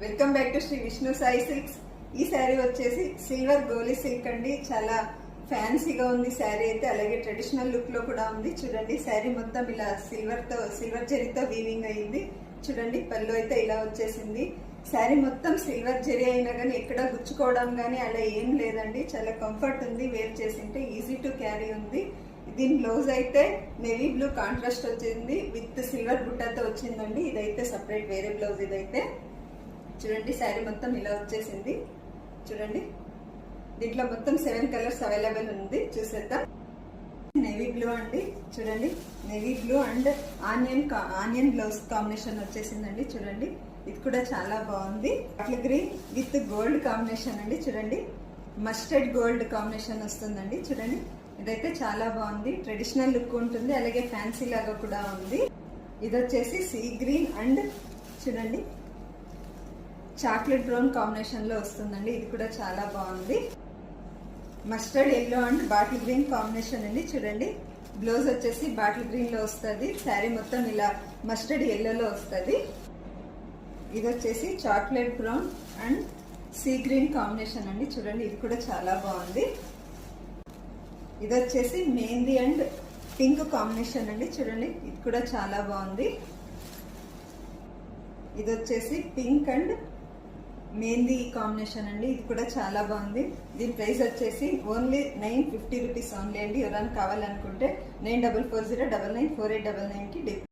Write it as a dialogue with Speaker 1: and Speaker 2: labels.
Speaker 1: Welcome back to Shri Vishnu Sai silks. ఈ శారీ వచ్చేసి silver గోలీ silk అండి. చాలా ఫ్యాన్సీగా ఉంది శారీ అయితే, అలాగే ట్రెడిషనల్ లుక్ లో కూడా ఉంది. చూడండి శారీ మొత్తం ఇలా సిల్వర్ జరీతో వీవింగ్ అయ్యింది. చూడండి పళ్ళు అయితే ఇలా వచ్చేసింది. శారీ మొత్తం సిల్వర్ జరీ అయినా కానీ ఎక్కడ గుచ్చుకోవడం కానీ అలా ఏం లేదండి. చాలా కంఫర్ట్ ఉంది, వేర్ చేసింటే ఈజీ టు క్యారీ ఉంది. దీని బ్లౌజ్ అయితే నేవీ బ్లూ కాంట్రాస్ట్ వచ్చింది విత్ సిల్వర్ బుట్టాతో వచ్చిందండి. ఇదైతే సపరేట్ వేరే బ్లౌజ్. ఇదైతే చూడండి శారీ మొత్తం ఇలా వచ్చేసింది. చూడండి దీంట్లో మొత్తం 7 కలర్స్ అవైలబుల్ ఉంది. చూసేద్దాం. నేవీ బ్లూ అండి. చూడండి navy blue and onion blouse combination వచ్చేసిందండి. చూడండి ఇది కూడా చాలా బాగుంది. Bottle green with gold combination అండి. చూడండి మస్టర్డ్ గోల్డ్ కాంబినేషన్ వస్తుందండి. చూడండి ఇదైతే చాలా బాగుంది. ట్రెడిషనల్ లుక్ ఉంటుంది, అలాగే ఫ్యాన్సీ లాగా కూడా ఉంది. ఇది వచ్చేసి సీ గ్రీన్ అండ్ చూడండి చాక్లెట్ బ్రౌన్ కాంబినేషన్ లో వస్తుందండి. ఇది కూడా చాలా బాగుంది. Mustard yellow and bottle green combination అండి. చూడండి బ్లౌజ్ వచ్చేసి బాటిల్ గ్రీన్ లో వస్తుంది. శారీ మొత్తం ఇలా మస్టర్డ్ ఎల్లోలో వస్తుంది. ఇది వచ్చేసి chocolate brown and sea green combination అండి. చూడండి ఇది కూడా చాలా బాగుంది. ఇది వచ్చేసి మెహందీ అండ్ పింక్ కాంబినేషన్ అండి. చూడండి ఇది కూడా చాలా బాగుంది. ఇది వచ్చేసి పింక్ అండ్ మెహందీ కాంబినేషన్ అండి. ఇది కూడా చాలా బాగుంది. దీని ప్రైస్ వచ్చేసి ఓన్లీ 950 రూపీస్ ఓన్లీ అండి. ఎవరైనా కావాలనుకుంటే 9440994899కి